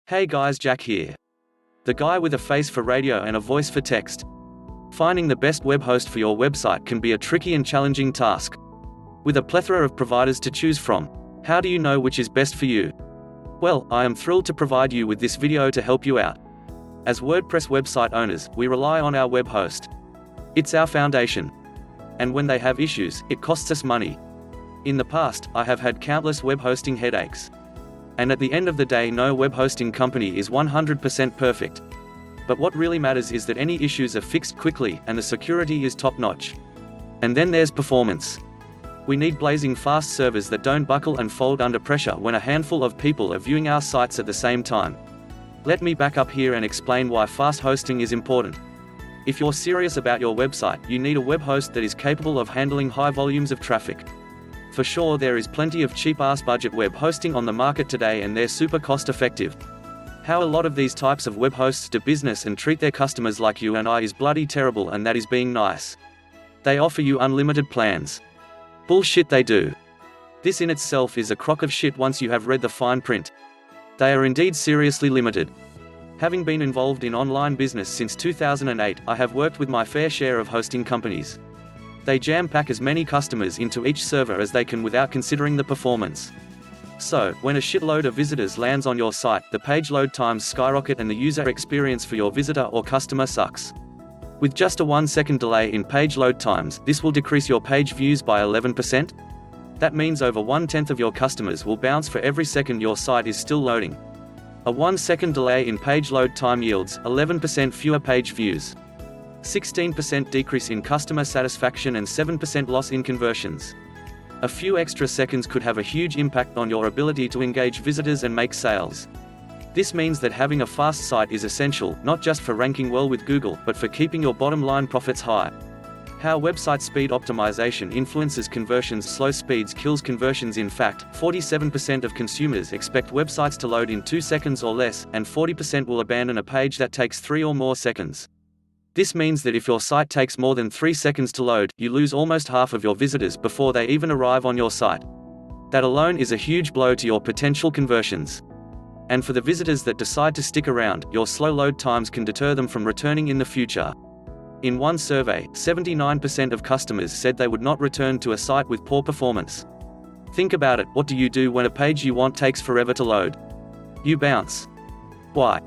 Hey guys, Jack here. The guy with a face for radio and a voice for text. Finding the best web host for your website can be a tricky and challenging task. With a plethora of providers to choose from, how do you know which is best for you? Well, I am thrilled to provide you with this video to help you out. As WordPress website owners, we rely on our web host. It's our foundation. And when they have issues, it costs us money. In the past, I have had countless web hosting headaches. And at the end of the day, no web hosting company is 100% perfect. But what really matters is that any issues are fixed quickly and the security is top-notch. And then there's performance. We need blazing fast servers that don't buckle and fold under pressure when a handful of people are viewing our sites at the same time. Let me back up here and explain why fast hosting is important. If you're serious about your website, you need a web host that is capable of handling high volumes of traffic. For sure, there is plenty of cheap-ass budget web hosting on the market today and they're super cost-effective. How a lot of these types of web hosts do business and treat their customers like you and I is bloody terrible, and that is being nice. They offer you unlimited plans. Bullshit, they do. This in itself is a crock of shit once you have read the fine print. They are indeed seriously limited. Having been involved in online business since 2008, I have worked with my fair share of hosting companies. They jam-pack as many customers into each server as they can without considering the performance. So, when a shitload of visitors lands on your site, the page load times skyrocket and the user experience for your visitor or customer sucks. With just a 1-second delay in page load times, this will decrease your page views by 11%. That means over 1/10 of your customers will bounce for every second your site is still loading. A 1-second delay in page load time yields 11% fewer page views, 16% decrease in customer satisfaction and 7% loss in conversions. A few extra seconds could have a huge impact on your ability to engage visitors and make sales. This means that having a fast site is essential, not just for ranking well with Google, but for keeping your bottom line profits high. How website speed optimization influences conversions. Slow speeds kills conversions. In fact, 47% of consumers expect websites to load in 2 seconds or less, and 40% will abandon a page that takes 3 or more seconds. This means that if your site takes more than 3 seconds to load, you lose almost half of your visitors before they even arrive on your site. That alone is a huge blow to your potential conversions. And for the visitors that decide to stick around, your slow load times can deter them from returning in the future. In one survey, 79% of customers said they would not return to a site with poor performance. Think about it, what do you do when a page you want takes forever to load? You bounce. Why?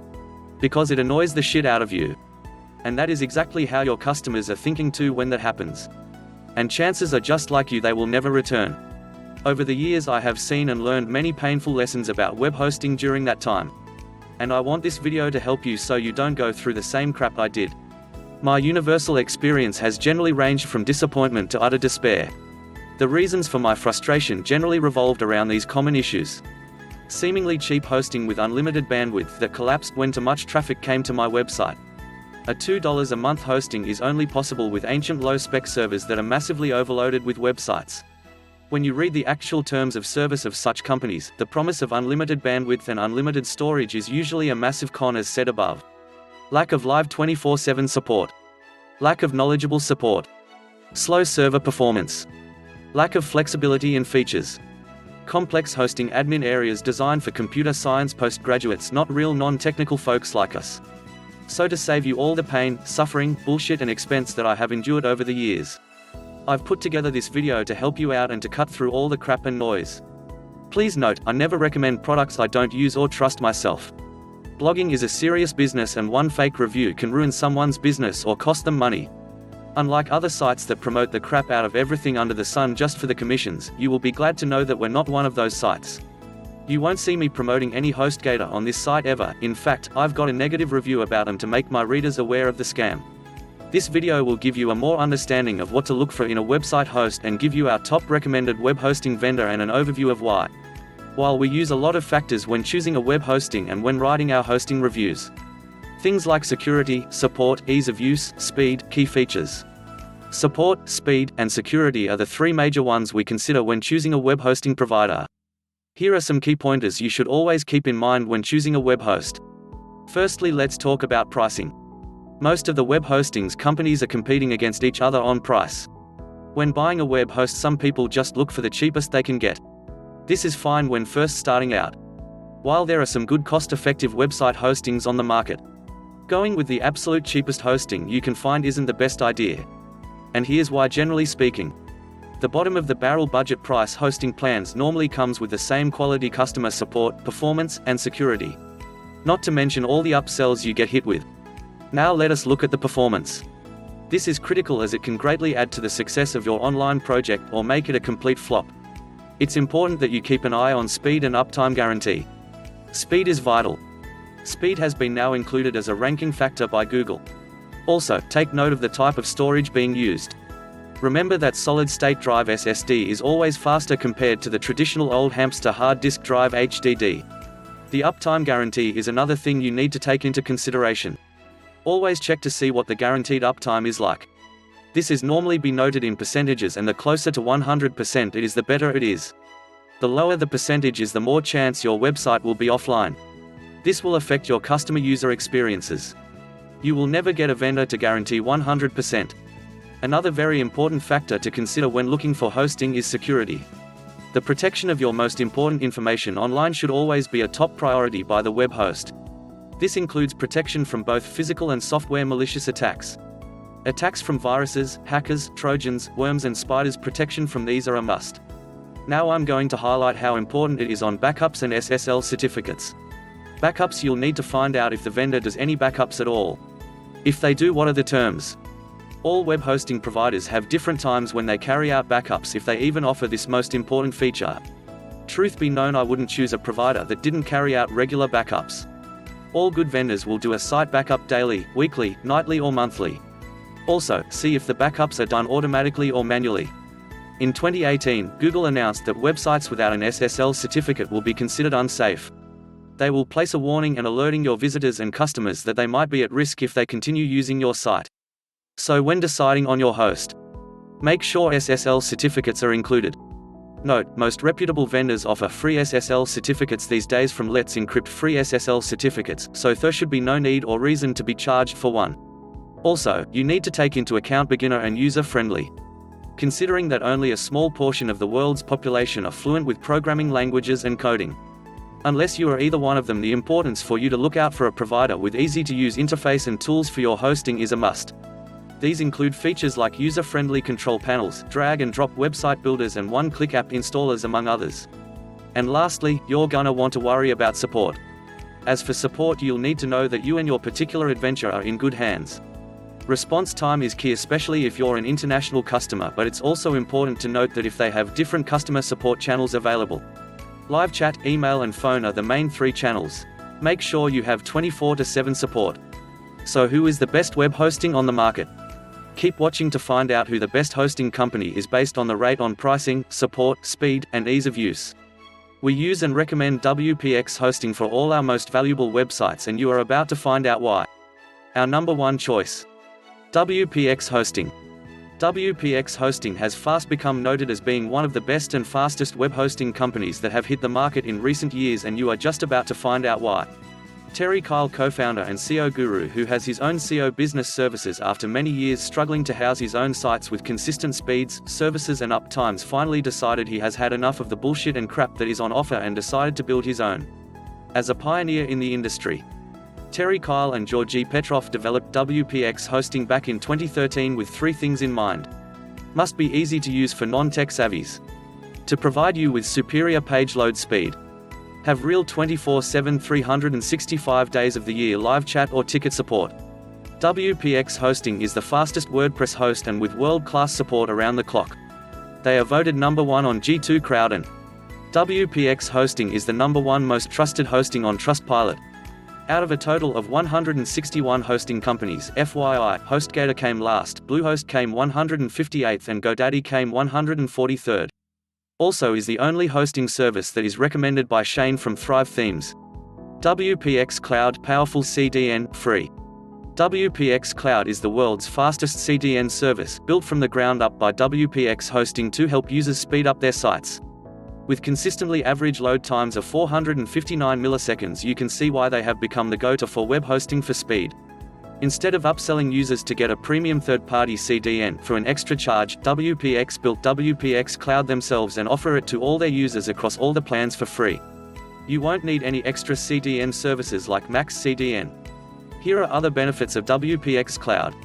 Because it annoys the shit out of you. And that is exactly how your customers are thinking too when that happens. And chances are just like you, they will never return. Over the years I have seen and learned many painful lessons about web hosting during that time. And I want this video to help you so you don't go through the same crap I did. My universal experience has generally ranged from disappointment to utter despair. The reasons for my frustration generally revolved around these common issues. Seemingly cheap hosting with unlimited bandwidth that collapsed when too much traffic came to my website. A $2 a month hosting is only possible with ancient low-spec servers that are massively overloaded with websites. When you read the actual terms of service of such companies, the promise of unlimited bandwidth and unlimited storage is usually a massive con, as said above. Lack of live 24/7 support. Lack of knowledgeable support. Slow server performance. Lack of flexibility and features. Complex hosting admin areas designed for computer science postgraduates, not real non-technical folks like us. So to save you all the pain, suffering, bullshit and expense that I have endured over the years, I've put together this video to help you out and to cut through all the crap and noise. Please note, I never recommend products I don't use or trust myself. Blogging is a serious business and one fake review can ruin someone's business or cost them money. Unlike other sites that promote the crap out of everything under the sun just for the commissions, you will be glad to know that we're not one of those sites. You won't see me promoting any HostGator on this site ever. In fact, I've got a negative review about them to make my readers aware of the scam. This video will give you a more understanding of what to look for in a website host and give you our top recommended web hosting vendor and an overview of why. While we use a lot of factors when choosing a web hosting and when writing our hosting reviews. Things like security, support, ease of use, speed, key features. Support, speed, and security are the 3 major ones we consider when choosing a web hosting provider. Here are some key pointers you should always keep in mind when choosing a web host. Firstly, let's talk about pricing. Most of the web hostings companies are competing against each other on price. When buying a web host, some people just look for the cheapest they can get. This is fine when first starting out. While there are some good cost-effective website hostings on the market, going with the absolute cheapest hosting you can find isn't the best idea. And here's why. Generally speaking, the bottom of the barrel budget price hosting plans normally comes with the same quality customer support, performance, and security. Not to mention all the upsells you get hit with. Now let us look at the performance. This is critical as it can greatly add to the success of your online project or make it a complete flop. It's important that you keep an eye on speed and uptime guarantee. Speed is vital. Speed has been now included as a ranking factor by Google. Also, take note of the type of storage being used. Remember that solid-state drive SSD is always faster compared to the traditional old hamster hard disk drive HDD. The uptime guarantee is another thing you need to take into consideration. Always check to see what the guaranteed uptime is like. This is normally be noted in percentages, and the closer to 100% it is, the better it is. The lower the percentage is, the more chance your website will be offline. This will affect your customer user experiences. You will never get a vendor to guarantee 100%. Another very important factor to consider when looking for hosting is security. The protection of your most important information online should always be a top priority by the web host. This includes protection from both physical and software malicious attacks. Attacks from viruses, hackers, trojans, worms and spiders. Protection from these are a must. Now I'm going to highlight how important it is on backups and SSL certificates. Backups: you'll need to find out if the vendor does any backups at all. If they do, what are the terms? All web hosting providers have different times when they carry out backups, if they even offer this most important feature. Truth be known, I wouldn't choose a provider that didn't carry out regular backups. All good vendors will do a site backup daily, weekly, nightly or monthly. Also, see if the backups are done automatically or manually. In 2018, Google announced that websites without an SSL certificate will be considered unsafe. They will place a warning and alerting your visitors and customers that they might be at risk if they continue using your site. So when deciding on your host, make sure SSL certificates are included. Note, most reputable vendors offer free SSL certificates these days from Let's Encrypt free SSL certificates, so there should be no need or reason to be charged for one. Also, you need to take into account beginner and user-friendly. Considering that only a small portion of the world's population are fluent with programming languages and coding. Unless you are either one of them, the importance for you to look out for a provider with easy-to-use interface and tools for your hosting is a must. These include features like user-friendly control panels, drag-and-drop website builders and one-click app installers, among others. And lastly, you're gonna want to worry about support. As for support, you'll need to know that you and your particular adventure are in good hands. Response time is key, especially if you're an international customer, but it's also important to note that if they have different customer support channels available. Live chat, email and phone are the main three channels. Make sure you have 24/7 support. So who is the best web hosting on the market? Keep watching to find out who the best hosting company is based on the rate on pricing, support, speed, and ease of use. We use and recommend WPX Hosting for all our most valuable websites, and you are about to find out why. Our number one choice. WPX Hosting. WPX Hosting has fast become noted as being one of the best and fastest web hosting companies that have hit the market in recent years, and you are just about to find out why. Terry Kyle, co-founder and SEO guru who has his own SEO business services after many years struggling to house his own sites with consistent speeds, services and uptimes, finally decided he has had enough of the bullshit and crap that is on offer and decided to build his own. As a pioneer in the industry, Terry Kyle and Georgi Petrov developed WPX Hosting back in 2013 with three things in mind. Must be easy to use for non-tech savvies. To provide you with superior page load speed. Have real 24/7 365 days of the year live chat or ticket support. WPX Hosting is the fastest WordPress host and with world-class support around the clock. They are voted number 1 on G2 Crowd, and WPX Hosting is the number 1 most trusted hosting on Trustpilot. Out of a total of 161 hosting companies, FYI, HostGator came last, Bluehost came 158th and GoDaddy came 143rd. Also is the only hosting service that is recommended by Shane from Thrive Themes. WPX Cloud, powerful CDN, free. WPX Cloud is the world's fastest CDN service, built from the ground up by WPX Hosting to help users speed up their sites. With consistently average load times of 459 milliseconds, you can see why they have become the go-to for web hosting for speed. Instead of upselling users to get a premium third-party CDN for an extra charge, WPX built WPX Cloud themselves and offer it to all their users across all the plans for free. You won't need any extra CDN services like Max CDN. Here are other benefits of WPX Cloud.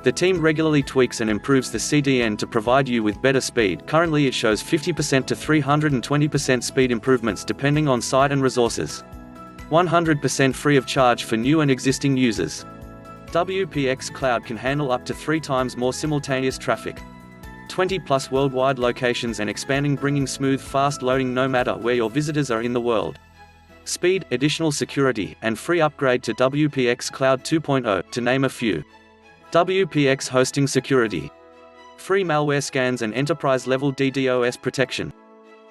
The team regularly tweaks and improves the CDN to provide you with better speed. Currently it shows 50% to 320% speed improvements depending on site and resources. 100% free of charge for new and existing users. WPX Cloud can handle up to 3 times more simultaneous traffic. 20+ worldwide locations and expanding, bringing smooth, fast loading no matter where your visitors are in the world. Speed, additional security, and free upgrade to WPX Cloud 2.0, to name a few. WPX Hosting Security. Free malware scans and enterprise-level DDoS protection.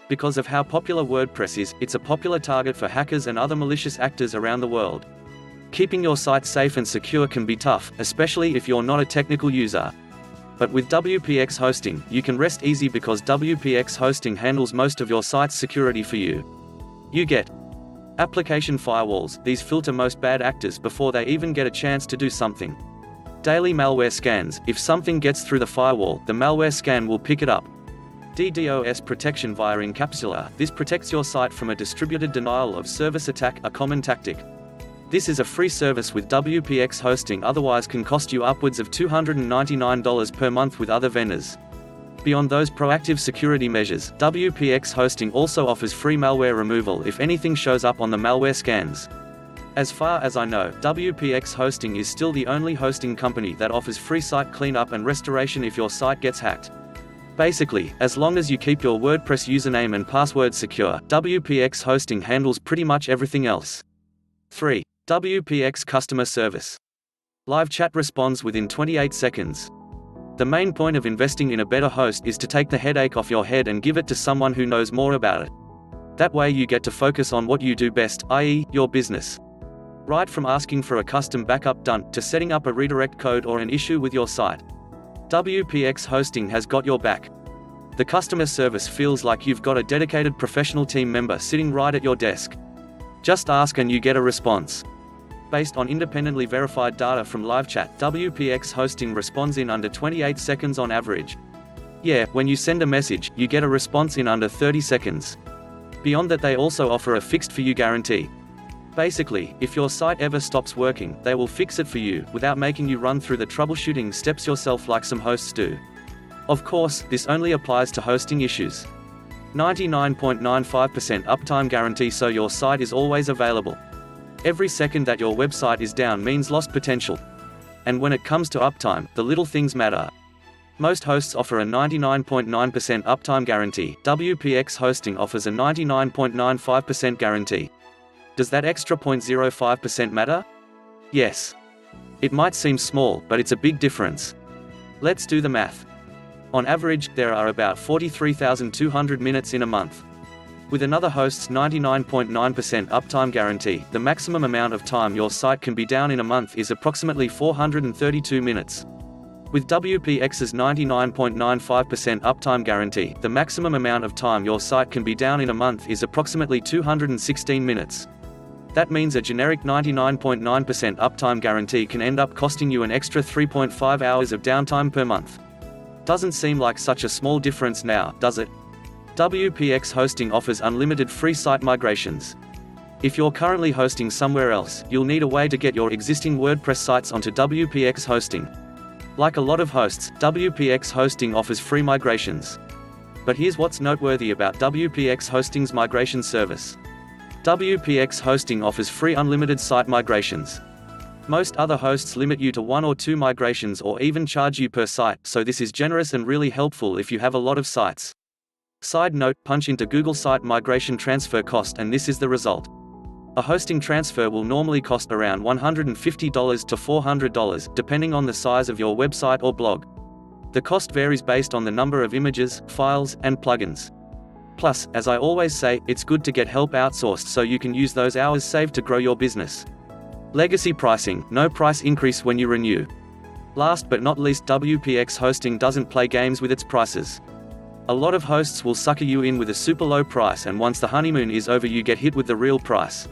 Because of how popular WordPress is, it's a popular target for hackers and other malicious actors around the world. Keeping your site safe and secure can be tough, especially if you're not a technical user. But with WPX Hosting, you can rest easy because WPX Hosting handles most of your site's security for you. You get application firewalls. These filter most bad actors before they even get a chance to do something. Daily malware scans. If something gets through the firewall, the malware scan will pick it up. DDoS protection via encapsula. This protects your site from a distributed denial of service attack, a common tactic. This is a free service with WPX Hosting, otherwise can cost you upwards of $299 per month with other vendors. Beyond those proactive security measures, WPX Hosting also offers free malware removal if anything shows up on the malware scans. As far as I know, WPX Hosting is still the only hosting company that offers free site cleanup and restoration if your site gets hacked. Basically, as long as you keep your WordPress username and password secure, WPX Hosting handles pretty much everything else. 3. WPX Customer Service. Live chat responds within 28 seconds. The main point of investing in a better host is to take the headache off your head and give it to someone who knows more about it. That way you get to focus on what you do best, i.e., your business. Right from asking for a custom backup done, to setting up a redirect code or an issue with your site, WPX Hosting has got your back. The customer service feels like you've got a dedicated professional team member sitting right at your desk. Just ask and you get a response. Based on independently verified data from live chat, WPX Hosting responds in under 28 seconds on average. Yeah, when you send a message, you get a response in under 30 seconds. Beyond that, they also offer a fixed-for-you guarantee. Basically, if your site ever stops working, they will fix it for you, without making you run through the troubleshooting steps yourself like some hosts do. Of course, this only applies to hosting issues. 99.95% uptime guarantee, so your site is always available. Every second that your website is down means lost potential. And when it comes to uptime, the little things matter. Most hosts offer a 99.9% uptime guarantee. WPX Hosting offers a 99.95% guarantee. Does that extra 0.05% matter? Yes. It might seem small, but it's a big difference. Let's do the math. On average, there are about 43,200 minutes in a month. With another host's 99.9% uptime guarantee, the maximum amount of time your site can be down in a month is approximately 432 minutes. With WPX's 99.95% uptime guarantee, the maximum amount of time your site can be down in a month is approximately 216 minutes. That means a generic 99.9% uptime guarantee can end up costing you an extra 3.5 hours of downtime per month. Doesn't seem like such a small difference now, does it? WPX Hosting offers unlimited free site migrations. If you're currently hosting somewhere else, you'll need a way to get your existing WordPress sites onto WPX Hosting. Like a lot of hosts, WPX Hosting offers free migrations. But here's what's noteworthy about WPX Hosting's migration service. WPX Hosting offers free unlimited site migrations. Most other hosts limit you to 1 or 2 migrations or even charge you per site, so this is generous and really helpful if you have a lot of sites. Side note, punch into Google Site Migration Transfer Cost and this is the result. A hosting transfer will normally cost around $150 to $400, depending on the size of your website or blog. The cost varies based on the number of images, files, and plugins. Plus, as I always say, it's good to get help outsourced so you can use those hours saved to grow your business. Legacy pricing, no price increase when you renew. Last but not least, WPX Hosting doesn't play games with its prices. A lot of hosts will sucker you in with a super low price, and once the honeymoon is over you get hit with the real price.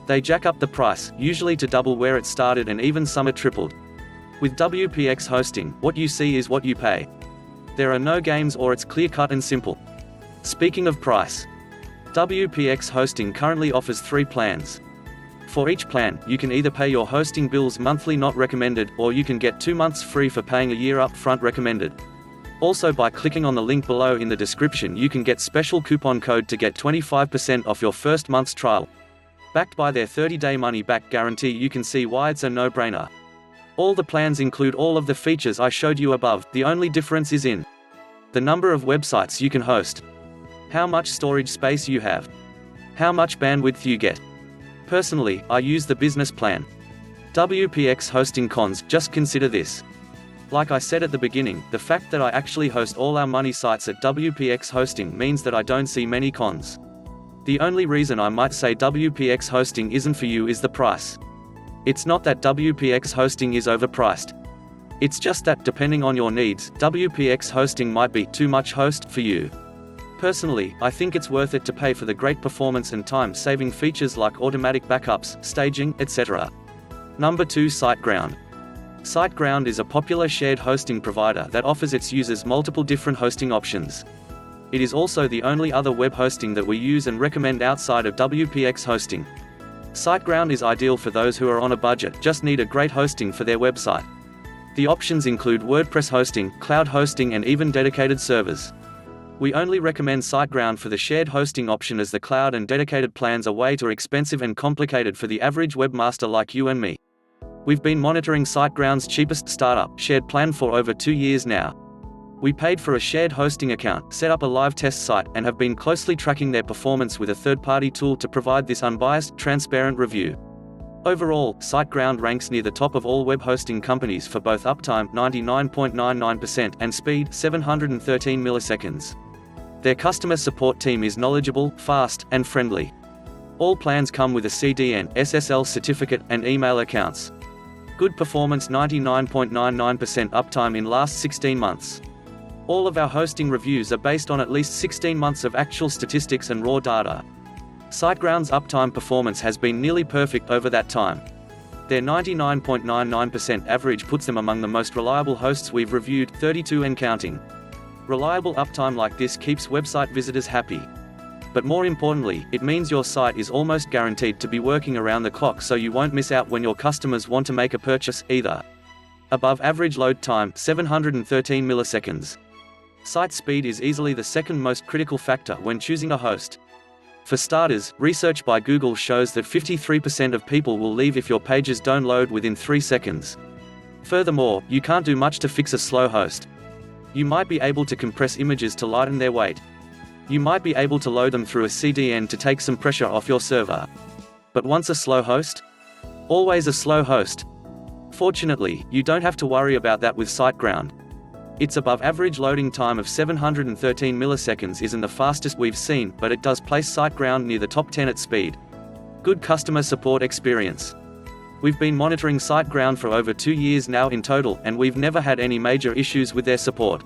They jack up the price, usually to double where it started and even some are tripled. With WPX Hosting, what you see is what you pay. There are no games or it's clear-cut and simple. Speaking of price, WPX Hosting currently offers 3 plans. For each plan, you can either pay your hosting bills monthly not recommended, or you can get 2 months free for paying a year up front recommended. Also, by clicking on the link below in the description, you can get special coupon code to get 25% off your first month's trial. Backed by their 30-day money-back guarantee, you can see why it's a no-brainer. All the plans include all of the features I showed you above, the only difference is in the number of websites you can host, how much storage space you have, how much bandwidth you get. Personally, I use the business plan. WPX Hosting cons, just consider this. Like I said at the beginning, the fact that I actually host all our money sites at WPX Hosting means that I don't see many cons. The only reason I might say WPX Hosting isn't for you is the price. It's not that WPX Hosting is overpriced. It's just that, depending on your needs, WPX Hosting might be too much host for you. Personally, I think it's worth it to pay for the great performance and time-saving features like automatic backups, staging, etc. Number 2. Siteground. Siteground is a popular shared hosting provider that offers its users multiple different hosting options. It is also the only other web hosting that we use and recommend outside of WPX Hosting. Siteground is ideal for those who are on a budget, just need a great hosting for their website. The options include WordPress hosting, cloud hosting, and even dedicated servers. We only recommend Siteground for the shared hosting option, as the cloud and dedicated plans are way too expensive and complicated for the average webmaster like you and me. We've been monitoring Siteground's cheapest startup shared plan for over 2 years now. We paid for a shared hosting account, set up a live test site, and have been closely tracking their performance with a third-party tool to provide this unbiased, transparent review. Overall, Siteground ranks near the top of all web hosting companies for both uptime 99.99% and speed 713 milliseconds. Their customer support team is knowledgeable, fast, and friendly. All plans come with a CDN, SSL certificate, and email accounts. Good performance, 99.99% uptime in last 16 months. All of our hosting reviews are based on at least 16 months of actual statistics and raw data. Siteground's uptime performance has been nearly perfect over that time. Their 99.99% average puts them among the most reliable hosts we've reviewed, 32 and counting. Reliable uptime like this keeps website visitors happy. But more importantly, it means your site is almost guaranteed to be working around the clock, so you won't miss out when your customers want to make a purchase, either. Above average load time, 713 milliseconds. Site speed is easily the second most critical factor when choosing a host. For starters, research by Google shows that 53% of people will leave if your pages don't load within 3 seconds. Furthermore, you can't do much to fix a slow host. You might be able to compress images to lighten their weight. You might be able to load them through a CDN to take some pressure off your server. But once a slow host? Always a slow host. Fortunately, you don't have to worry about that with Siteground. Its above average loading time of 713 milliseconds isn't the fastest we've seen, but it does place Siteground near the top 10 at speed. Good customer support experience. We've been monitoring Siteground for over 2 years now in total, and we've never had any major issues with their support.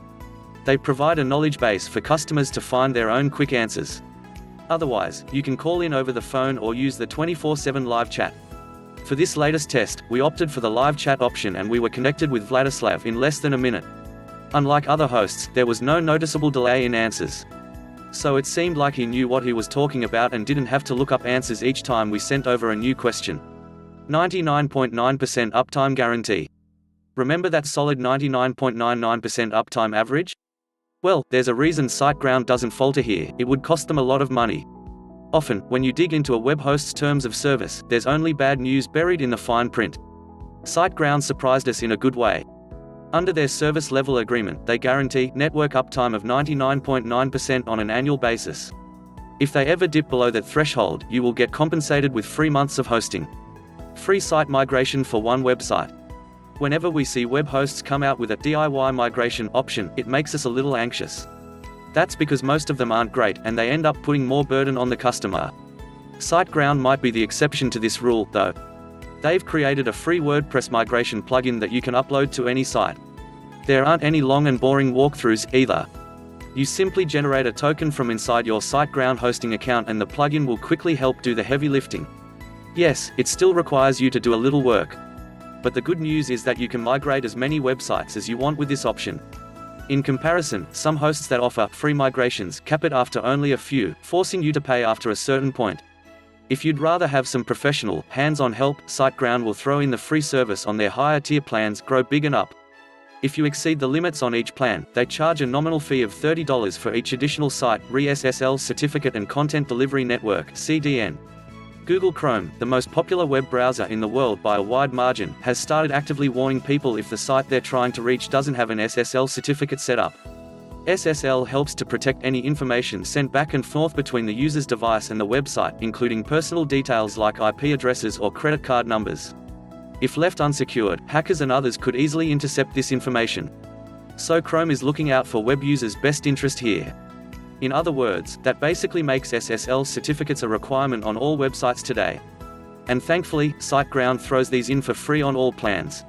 They provide a knowledge base for customers to find their own quick answers. Otherwise, you can call in over the phone or use the 24/7 live chat. For this latest test, we opted for the live chat option, and we were connected with Vladislav in less than a minute. Unlike other hosts, there was no noticeable delay in answers. So it seemed like he knew what he was talking about and didn't have to look up answers each time we sent over a new question. 99.9% uptime guarantee. Remember that solid 99.99% uptime average? Well, there's a reason Siteground doesn't falter here. It would cost them a lot of money. Often, when you dig into a web host's terms of service, there's only bad news buried in the fine print. Siteground surprised us in a good way. Under their service level agreement, they guarantee network uptime of 99.9% on an annual basis. If they ever dip below that threshold, you will get compensated with 3 months of hosting. Free site migration for one website. Whenever we see web hosts come out with a DIY migration option, it makes us a little anxious. That's because most of them aren't great, and they end up putting more burden on the customer. Siteground might be the exception to this rule, though. They've created a free WordPress migration plugin that you can upload to any site. There aren't any long and boring walkthroughs, either. You simply generate a token from inside your Siteground hosting account, and the plugin will quickly help do the heavy lifting. Yes, it still requires you to do a little work. But the good news is that you can migrate as many websites as you want with this option. In comparison, some hosts that offer free migrations cap it after only a few, forcing you to pay after a certain point. If you'd rather have some professional, hands-on help, Siteground will throw in the free service on their higher tier plans. Grow big and up. If you exceed the limits on each plan, they charge a nominal fee of $30 for each additional site, SSL certificate and content delivery network (CDN). Google Chrome, the most popular web browser in the world by a wide margin, has started actively warning people if the site they're trying to reach doesn't have an SSL certificate set up. SSL helps to protect any information sent back and forth between the user's device and the website, including personal details like IP addresses or credit card numbers. If left unsecured, hackers and others could easily intercept this information. So Chrome is looking out for web users' best interest here. In other words, that basically makes SSL certificates a requirement on all websites today. And thankfully, Siteground throws these in for free on all plans.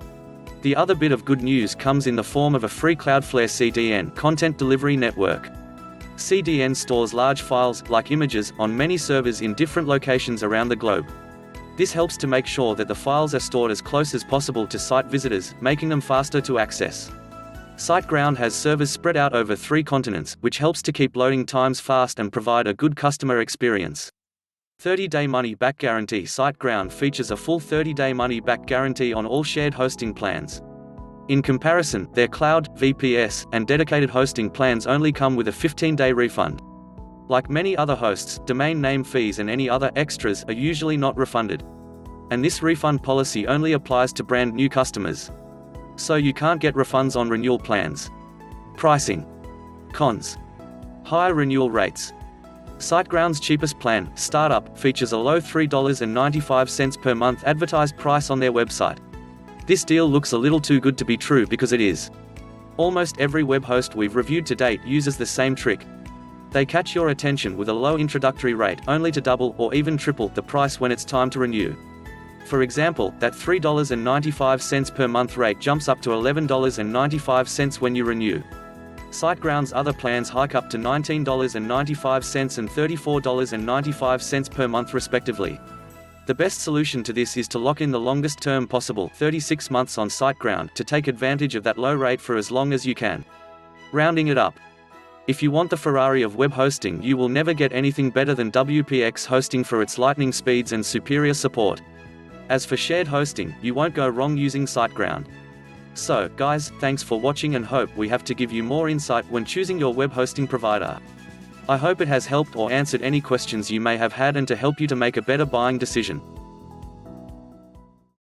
The other bit of good news comes in the form of a free Cloudflare CDN content delivery network. CDN stores large files, like images, on many servers in different locations around the globe. This helps to make sure that the files are stored as close as possible to site visitors, making them faster to access. Siteground has servers spread out over 3 continents, which helps to keep loading times fast and provide a good customer experience. 30-day money-back guarantee. Siteground features a full 30-day money-back guarantee on all shared hosting plans. In comparison, their cloud, VPS, and dedicated hosting plans only come with a 15-day refund. Like many other hosts, domain name fees and any other extras are usually not refunded. And this refund policy only applies to brand new customers. So you can't get refunds on renewal plans. Pricing. Cons. High renewal rates. Siteground's cheapest plan, Startup, features a low $3.95 per month advertised price on their website. This deal looks a little too good to be true because it is. Almost every web host we've reviewed to date uses the same trick. They catch your attention with a low introductory rate, only to double or even triple the price when it's time to renew. For example, that $3.95 per month rate jumps up to $11.95 when you renew. Siteground's other plans hike up to $19.95 and $34.95 per month respectively. The best solution to this is to lock in the longest term possible, 36 months on Siteground, to take advantage of that low rate for as long as you can. Rounding it up. If you want the Ferrari of web hosting, you will never get anything better than WPX Hosting for its lightning speeds and superior support. As for shared hosting, you won't go wrong using Siteground. So, guys, thanks for watching and hope we have to give you more insight when choosing your web hosting provider. I hope it has helped or answered any questions you may have had and to help you to make a better buying decision.